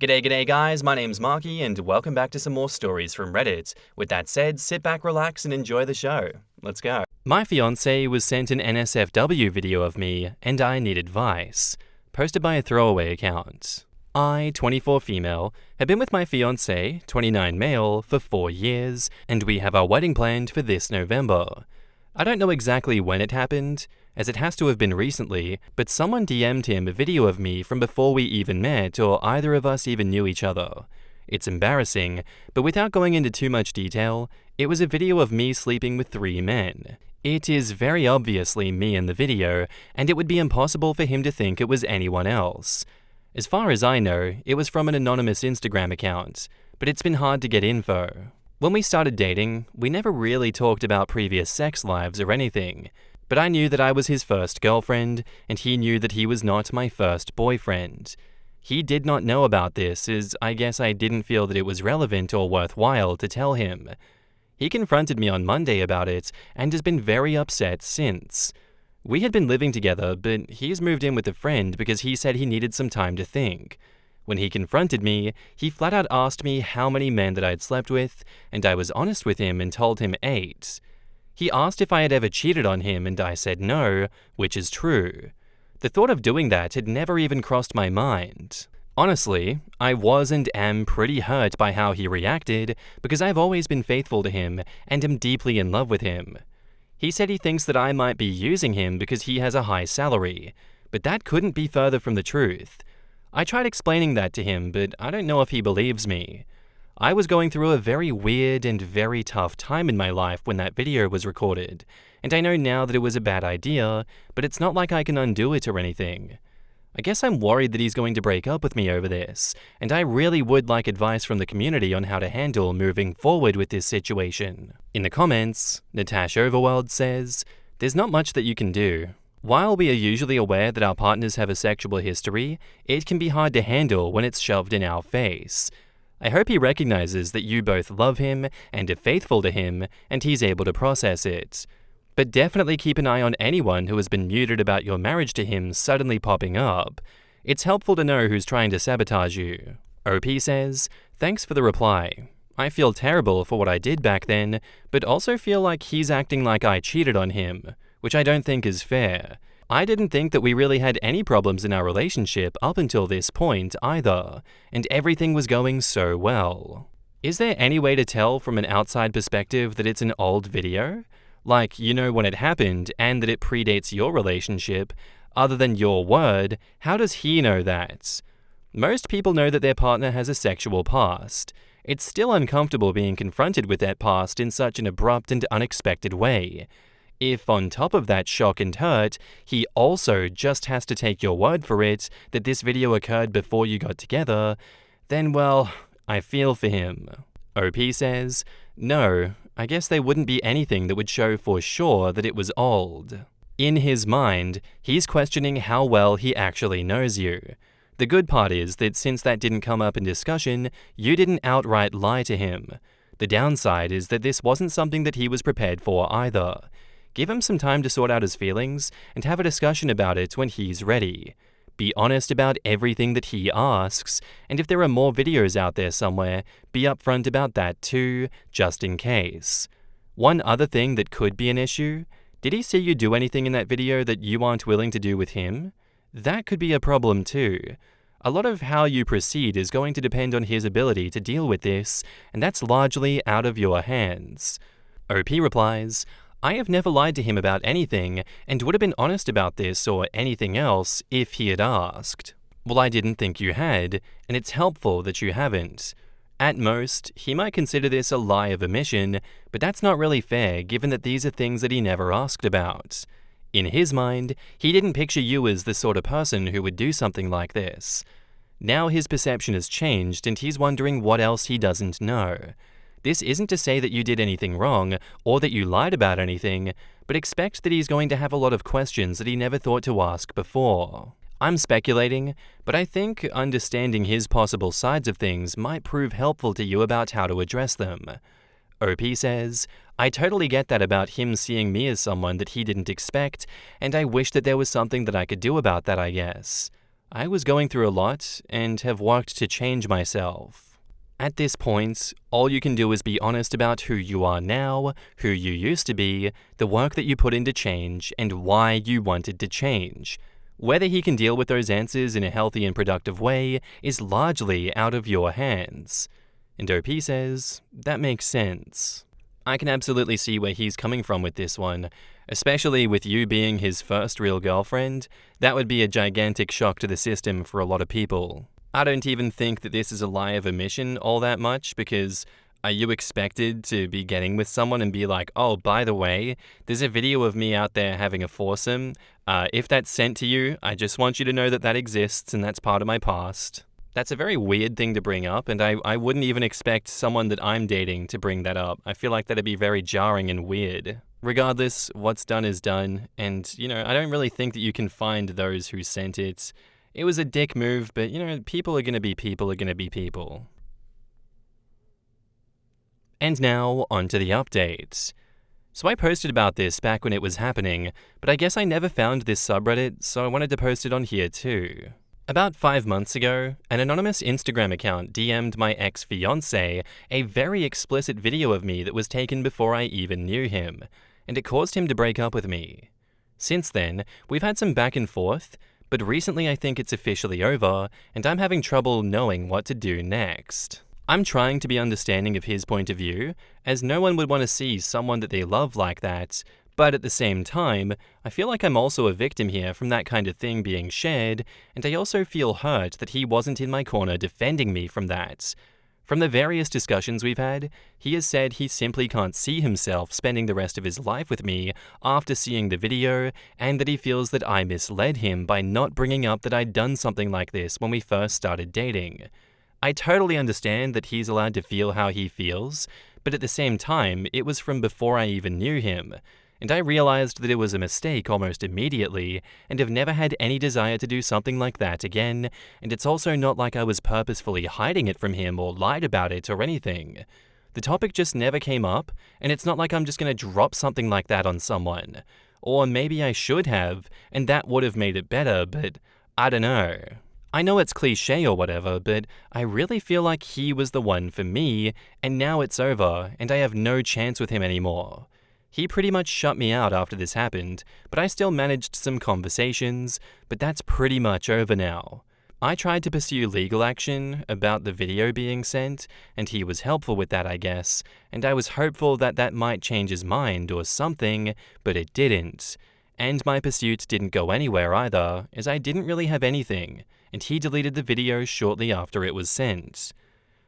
G'day guys, my name's Marky and welcome back to some more stories from Reddit. With that said, sit back, relax and enjoy the show. Let's go. My fiance was sent an NSFW video of me and I need advice. Posted by a throwaway account. I, 24 female, have been with my fiance, 29 male, for 4 years and we have our wedding planned for this November. I don't know exactly when it happened, as it has to have been recently, but someone DM'd him a video of me from before we even met or either of us even knew each other. It's embarrassing, but without going into too much detail, it was a video of me sleeping with 3 men. It is very obviously me in the video, and it would be impossible for him to think it was anyone else. As far as I know, it was from an anonymous Instagram account, but it's been hard to get info. When we started dating, we never really talked about previous sex lives or anything. But I knew that I was his first girlfriend, and he knew that he was not my first boyfriend. He did not know about this, as I guess I didn't feel that it was relevant or worthwhile to tell him. He confronted me on Monday about it, and has been very upset since. We had been living together, but he's moved in with a friend because he said he needed some time to think. When he confronted me, he flat out asked me how many men that I'd slept with, and I was honest with him and told him 8. He asked if I had ever cheated on him and I said no, which is true. The thought of doing that had never even crossed my mind. Honestly, I was and am pretty hurt by how he reacted because I've always been faithful to him and am deeply in love with him. He said he thinks that I might be using him because he has a high salary, but that couldn't be further from the truth. I tried explaining that to him, but I don't know if he believes me. I was going through a very weird and very tough time in my life when that video was recorded, and I know now that it was a bad idea, but it's not like I can undo it or anything. I guess I'm worried that he's going to break up with me over this, and I really would like advice from the community on how to handle moving forward with this situation. In the comments, Natasha Overworld says, "There's not much that you can do. While we are usually aware that our partners have a sexual history, it can be hard to handle when it's shoved in our face. I hope he recognizes that you both love him and are faithful to him, and he's able to process it. But definitely keep an eye on anyone who has been muted about your marriage to him suddenly popping up. It's helpful to know who's trying to sabotage you." OP says, "Thanks for the reply. I feel terrible for what I did back then, but also feel like he's acting like I cheated on him, which I don't think is fair. I didn't think that we really had any problems in our relationship up until this point either, and everything was going so well. Is there any way to tell from an outside perspective that it's an old video? Like, you know when it happened and that it predates your relationship? Other than your word, how does he know that? Most people know that their partner has a sexual past. It's still uncomfortable being confronted with that past in such an abrupt and unexpected way. If, on top of that shock and hurt, he also just has to take your word for it that this video occurred before you got together, then well, I feel for him." OP says, "No, I guess there wouldn't be anything that would show for sure that it was old." In his mind, he's questioning how well he actually knows you. The good part is that since that didn't come up in discussion, you didn't outright lie to him. The downside is that this wasn't something that he was prepared for either. Give him some time to sort out his feelings and have a discussion about it when he's ready. Be honest about everything that he asks, and if there are more videos out there somewhere, be upfront about that too, just in case. One other thing that could be an issue, did he see you do anything in that video that you aren't willing to do with him? That could be a problem too. A lot of how you proceed is going to depend on his ability to deal with this, and that's largely out of your hands." OP replies, "I have never lied to him about anything and would have been honest about this or anything else if he had asked." Well, I didn't think you had, and it's helpful that you haven't. At most, he might consider this a lie of omission, but that's not really fair given that these are things that he never asked about. In his mind, he didn't picture you as the sort of person who would do something like this. Now his perception has changed and he's wondering what else he doesn't know. This isn't to say that you did anything wrong or that you lied about anything, but expect that he's going to have a lot of questions that he never thought to ask before. I'm speculating, but I think understanding his possible sides of things might prove helpful to you about how to address them. OP says, "I totally get that about him seeing me as someone that he didn't expect, and I wish that there was something that I could do about that, I guess. I was going through a lot and have worked to change myself. At this point, all you can do is be honest about who you are now, who you used to be, the work that you put into change, and why you wanted to change. Whether he can deal with those answers in a healthy and productive way is largely out of your hands. And OP says, that makes sense. I can absolutely see where he's coming from with this one, especially with you being his first real girlfriend. That would be a gigantic shock to the system for a lot of people. I don't even think that this is a lie of omission all that much, because are you expected to be getting with someone and be like, oh, by the way, there's a video of me out there having a foursome. If that's sent to you, I just want you to know that that exists and that's part of my past. That's a very weird thing to bring up, and I wouldn't even expect someone that I'm dating to bring that up. I feel like that'd be very jarring and weird. Regardless, what's done is done, and, I don't really think that you can find those who sent it. It was a dick move, but, people are gonna be people. And now, on to the update. So I posted about this back when it was happening, but I guess I never found this subreddit, so I wanted to post it on here too. About 5 months ago, an anonymous Instagram account DM'd my ex-fiance a very explicit video of me that was taken before I even knew him, and it caused him to break up with me. Since then, we've had some back and forth, but recently I think it's officially over, and I'm having trouble knowing what to do next. I'm trying to be understanding of his point of view, as no one would want to see someone that they love like that, but at the same time, I feel like I'm also a victim here from that kind of thing being shared, and I also feel hurt that he wasn't in my corner defending me from that. From the various discussions we've had, he has said he simply can't see himself spending the rest of his life with me after seeing the video, and that he feels that I misled him by not bringing up that I'd done something like this when we first started dating. I totally understand that he's allowed to feel how he feels, but at the same time, it was from before I even knew him, and I realized that it was a mistake almost immediately, and have never had any desire to do something like that again, and it's also not like I was purposefully hiding it from him or lied about it or anything. The topic just never came up, and it's not like I'm just gonna drop something like that on someone. Or maybe I should have, and that would have made it better, but I don't know. I know it's cliche or whatever, but I really feel like he was the one for me, and now it's over, and I have no chance with him anymore. He pretty much shut me out after this happened, but I still managed some conversations, but that's pretty much over now. I tried to pursue legal action about the video being sent, and he was helpful with that, I guess, and I was hopeful that that might change his mind or something, but it didn't. And my pursuit didn't go anywhere either, as I didn't really have anything, and he deleted the video shortly after it was sent.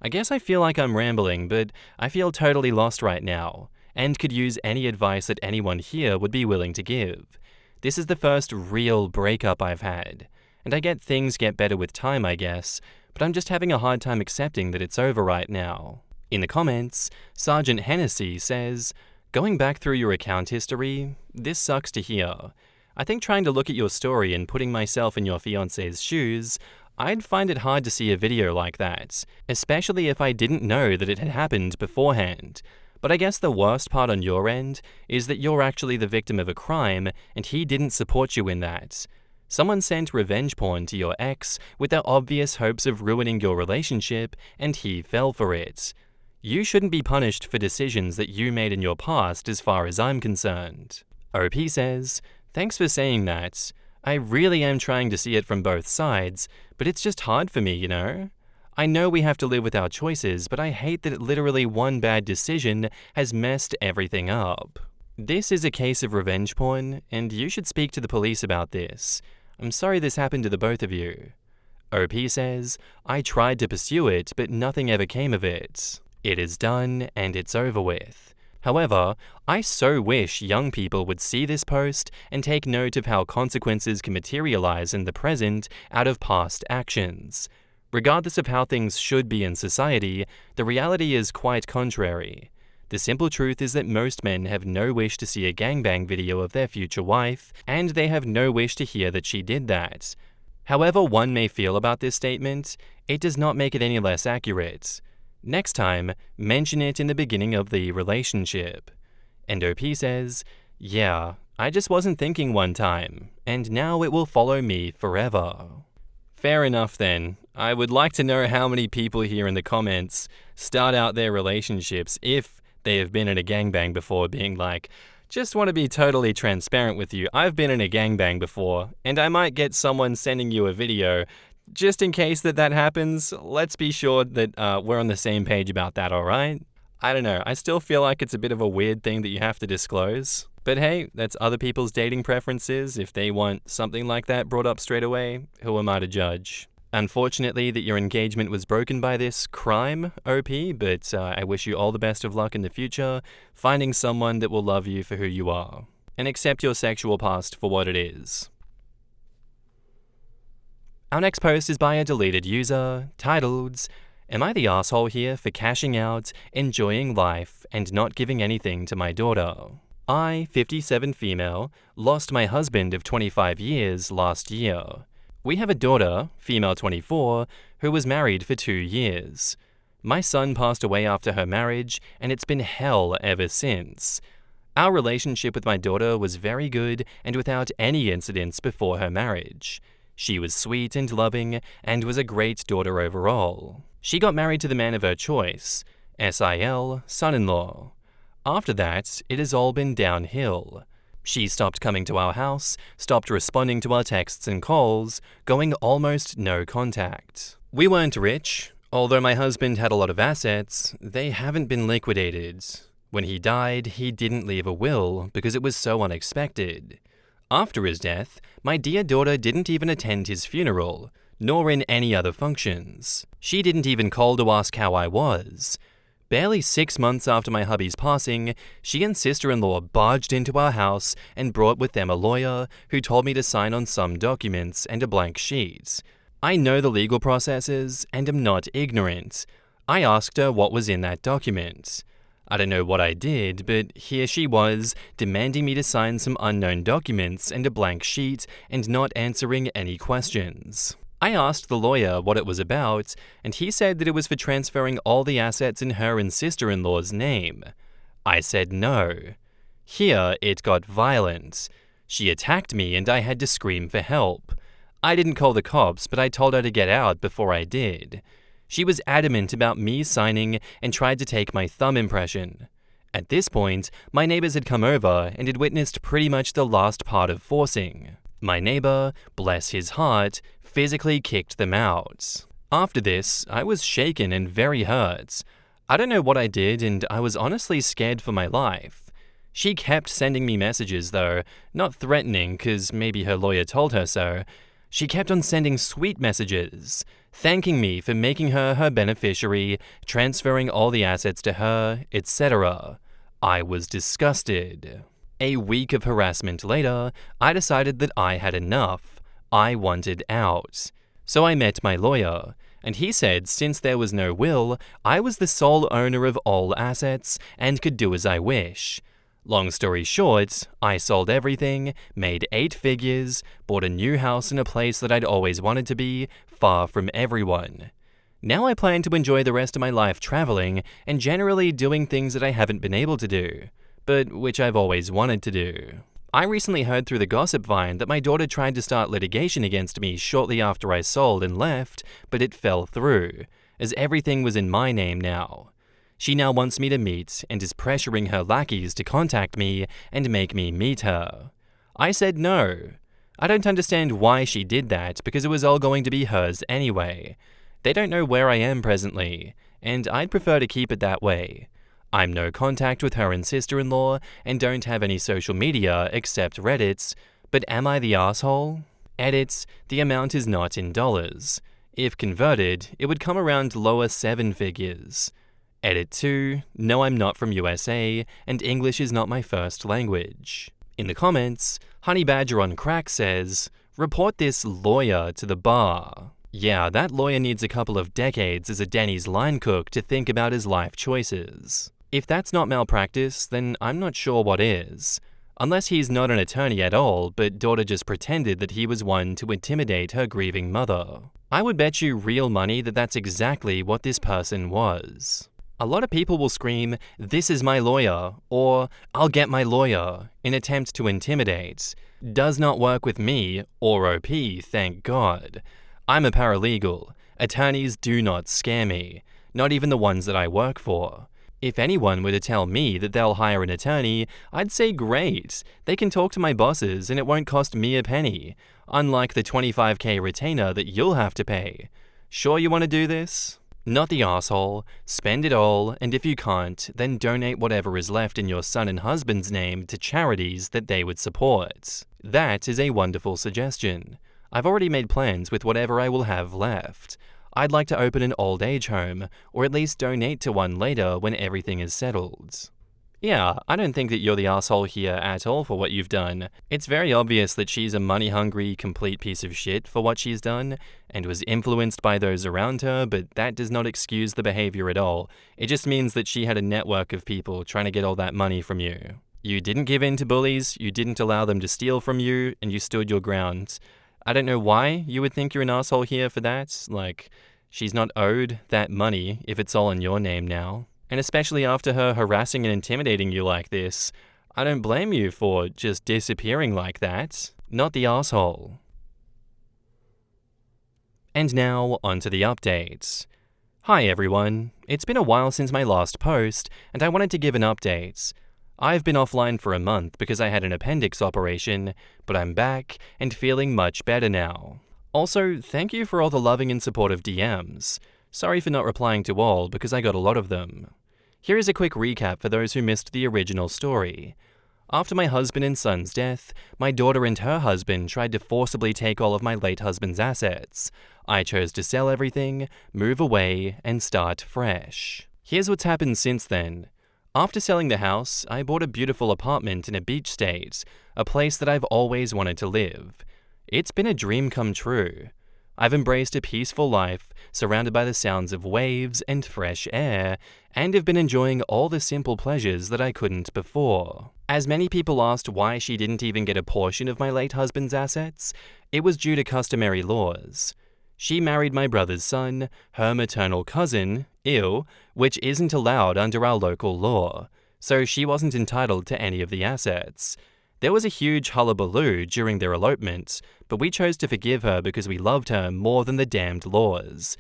I guess I feel like I'm rambling, but I feel totally lost right now, and could use any advice that anyone here would be willing to give. This is the first real breakup I've had, and I get things get better with time, I guess, but I'm just having a hard time accepting that it's over right now. In the comments, Sergeant Hennessy says, "Going back through your account history, this sucks to hear. I think trying to look at your story and putting myself in your fiance's shoes, I'd find it hard to see a video like that, especially if I didn't know that it had happened beforehand. But I guess the worst part on your end is that you're actually the victim of a crime and he didn't support you in that. Someone sent revenge porn to your ex with the obvious hopes of ruining your relationship, and he fell for it. You shouldn't be punished for decisions that you made in your past as far as I'm concerned." OP says, "Thanks for saying that. I really am trying to see it from both sides, but it's just hard for me, I know we have to live with our choices, but I hate that literally one bad decision has messed everything up. This is a case of revenge porn, and you should speak to the police about this. I'm sorry this happened to the both of you." OP says, "I tried to pursue it, but nothing ever came of it. It is done, and it's over with. However, I so wish young people would see this post and take note of how consequences can materialize in the present out of past actions. Regardless of how things should be in society, the reality is quite contrary. The simple truth is that most men have no wish to see a gangbang video of their future wife, and they have no wish to hear that she did that. However one may feel about this statement, it does not make it any less accurate. Next time, mention it in the beginning of the relationship." And OP says, "Yeah, I just wasn't thinking one time, and now it will follow me forever." Fair enough then. I would like to know how many people here in the comments start out their relationships, if they have been in a gangbang before, being like, just want to be totally transparent with you, I've been in a gangbang before, and I might get someone sending you a video. Just in case that happens, let's be sure that we're on the same page about that, alright? I don't know, I still feel like it's a bit of a weird thing that you have to disclose. But hey, that's other people's dating preferences. If they want something like that brought up straight away, who am I to judge? Unfortunately that your engagement was broken by this crime, OP, but I wish you all the best of luck in the future, finding someone that will love you for who you are, and accept your sexual past for what it is. Our next post is by a deleted user, titled, "Am I the asshole here for cashing out, enjoying life, and not giving anything to my daughter? I, 57 female, lost my husband of 25 years last year. We have a daughter, female 24, who was married for 2 years. My son passed away after her marriage, and it's been hell ever since. Our relationship with my daughter was very good and without any incidents before her marriage. She was sweet and loving and was a great daughter overall. She got married to the man of her choice, SIL, son-in-law. After that, it has all been downhill. She stopped coming to our house, stopped responding to our texts and calls, going almost no contact. We weren't rich. Although my husband had a lot of assets, they haven't been liquidated. When he died, he didn't leave a will because it was so unexpected. After his death, my dear daughter didn't even attend his funeral, nor in any other functions. She didn't even call to ask how I was. Barely 6 months after my hubby's passing, she and sister-in-law barged into our house and brought with them a lawyer who told me to sign on some documents and a blank sheet. I know the legal processes and am not ignorant. I asked her what was in that document. I don't know what I did, but here she was, demanding me to sign some unknown documents and a blank sheet and not answering any questions. I asked the lawyer what it was about, and he said that it was for transferring all the assets in her and sister-in-law's name. I said no. Here, it got violent. She attacked me and I had to scream for help. I didn't call the cops, but I told her to get out before I did. She was adamant about me signing and tried to take my thumb impression. At this point, my neighbors had come over and had witnessed pretty much the last part of forcing. My neighbor, bless his heart, physically kicked them out. After this, I was shaken and very hurt. I don't know what I did, and I was honestly scared for my life. She kept sending me messages though, not threatening because maybe her lawyer told her so. She kept on sending sweet messages, thanking me for making her her beneficiary, transferring all the assets to her, etc. I was disgusted. A week of harassment later, I decided that I had enough. I wanted out. So I met my lawyer, and he said since there was no will, I was the sole owner of all assets and could do as I wish. Long story short, I sold everything, made 8 figures, bought a new house in a place that I'd always wanted to be, far from everyone. Now I plan to enjoy the rest of my life traveling and generally doing things that I haven't been able to do, but which I've always wanted to do. I recently heard through the gossip vine that my daughter tried to start litigation against me shortly after I sold and left, but it fell through, as everything was in my name now. She now wants me to meet and is pressuring her lackeys to contact me and make me meet her. I said no. I don't understand why she did that because it was all going to be hers anyway. They don't know where I am presently, and I'd prefer to keep it that way. I'm no contact with her and sister-in-law and don't have any social media except Reddit's, but am I the asshole? Edits, the amount is not in dollars. If converted, it would come around lower 7 figures. Edit 2, no I'm not from USA, and English is not my first language. In the comments, Honey Badger on Crack says, report this lawyer to the bar. Yeah, that lawyer needs a couple of decades as a Denny's line cook to think about his life choices. If that's not malpractice, then I'm not sure what is. Unless he's not an attorney at all, but daughter just pretended that he was one to intimidate her grieving mother. I would bet you real money that that's exactly what this person was. A lot of people will scream, "This is my lawyer," or "I'll get my lawyer," in attempt to intimidate. Does not work with me, or OP, thank God. I'm a paralegal. Attorneys do not scare me, not even the ones that I work for. If anyone were to tell me that they'll hire an attorney, I'd say great. They can talk to my bosses and it won't cost me a penny, unlike the $25K retainer that you'll have to pay. Sure you want to do this? Not the asshole. Spend it all, and if you can't, then donate whatever is left in your son and husband's name to charities that they would support. That is a wonderful suggestion. I've already made plans with whatever I will have left. I'd like to open an old age home, or at least donate to one later when everything is settled. Yeah, I don't think that you're the asshole here at all for what you've done. It's very obvious that she's a money-hungry, complete piece of shit for what she's done, and was influenced by those around her, but that does not excuse the behavior at all. It just means that she had a network of people trying to get all that money from you. You didn't give in to bullies, you didn't allow them to steal from you, and you stood your ground. I don't know why you would think you're an asshole here for that. Like, she's not owed that money if it's all in your name now. And especially after her harassing and intimidating you like this, I don't blame you for just disappearing like that. Not the asshole. And now, onto the updates. Hi everyone. It's been a while since my last post, and I wanted to give an update. I've been offline for a month because I had an appendix operation, but I'm back and feeling much better now. Also, thank you for all the loving and supportive DMs. Sorry for not replying to all because I got a lot of them. Here is a quick recap for those who missed the original story. After my husband and son's death, my daughter and her husband tried to forcibly take all of my late husband's assets. I chose to sell everything, move away, and start fresh. Here's what's happened since then. After selling the house, I bought a beautiful apartment in a beach state, a place that I've always wanted to live. It's been a dream come true. I've embraced a peaceful life, surrounded by the sounds of waves and fresh air, and have been enjoying all the simple pleasures that I couldn't before. As many people asked why she didn't even get a portion of my late husband's assets, it was due to customary laws. She married my brother's son, her maternal cousin, which isn't allowed under our local law, so she wasn't entitled to any of the assets. There was a huge hullabaloo during their elopement, but we chose to forgive her because we loved her more than the damned laws.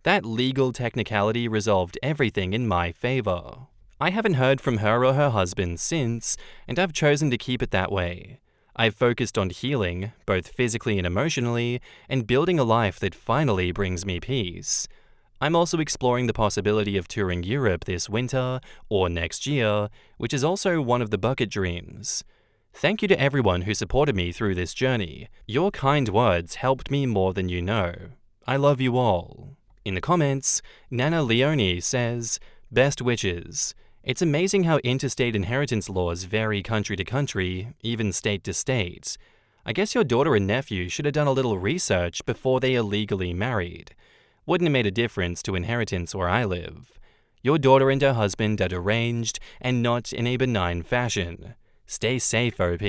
That legal technicality resolved everything in my favor. I haven't heard from her or her husband since, and I've chosen to keep it that way. I've focused on healing, both physically and emotionally, and building a life that finally brings me peace. I'm also exploring the possibility of touring Europe this winter or next year, which is also one of the bucket dreams. Thank you to everyone who supported me through this journey. Your kind words helped me more than you know. I love you all. In the comments, Nana Leone says, "Best wishes. It's amazing how interstate inheritance laws vary country to country, even state to state. I guess your daughter and nephew should have done a little research before they illegally married. Wouldn't have made a difference to inheritance where I live. Your daughter and her husband are deranged and not in a benign fashion. Stay safe, OP."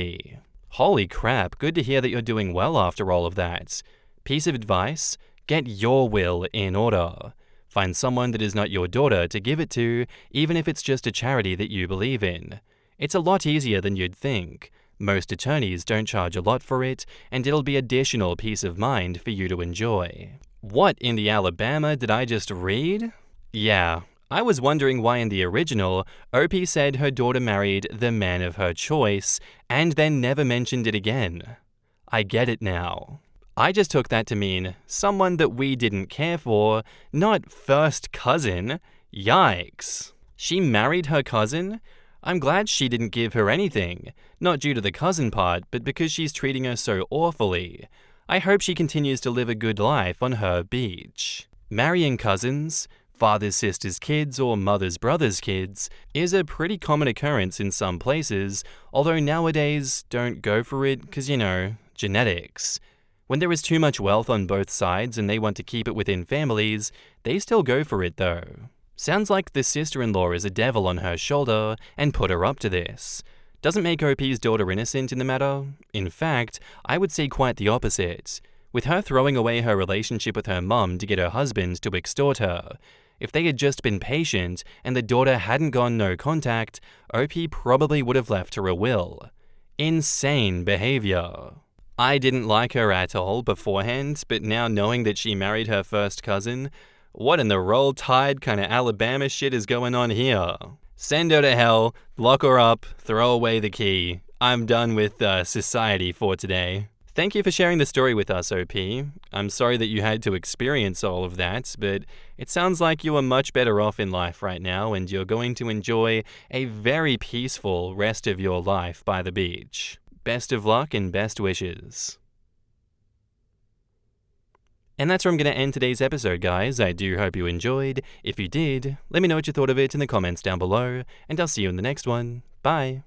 Holy crap, good to hear that you're doing well after all of that. Piece of advice, get your will in order. Find someone that is not your daughter to give it to, even if it's just a charity that you believe in. It's a lot easier than you'd think. Most attorneys don't charge a lot for it, and it'll be additional peace of mind for you to enjoy. What in the Alabama did I just read? Yeah. I was wondering why in the original, OP said her daughter married the man of her choice, and then never mentioned it again. I get it now. I just took that to mean someone that we didn't care for, not first cousin. Yikes. She married her cousin? I'm glad she didn't give her anything, not due to the cousin part, but because she's treating her so awfully. I hope she continues to live a good life on her beach. Marrying cousins, father's sister's kids or mother's brother's kids, is a pretty common occurrence in some places, although nowadays don't go for it because, genetics. When there is too much wealth on both sides and they want to keep it within families, they still go for it though. Sounds like the sister-in-law is a devil on her shoulder and put her up to this. Doesn't make OP's daughter innocent in the matter. In fact, I would say quite the opposite. With her throwing away her relationship with her mum to get her husband to extort her. If they had just been patient and the daughter hadn't gone no contact, OP probably would have left her a will. Insane behavior. I didn't like her at all beforehand, but now knowing that she married her first cousin, what in the Roll Tide kind of Alabama shit is going on here? Send her to hell, lock her up, throw away the key. I'm done with society for today. Thank you for sharing the story with us, OP. I'm sorry that you had to experience all of that, but it sounds like you are much better off in life right now and you're going to enjoy a very peaceful rest of your life by the beach. Best of luck and best wishes. And that's where I'm going to end today's episode, guys. I do hope you enjoyed. If you did, let me know what you thought of it in the comments down below, and I'll see you in the next one. Bye.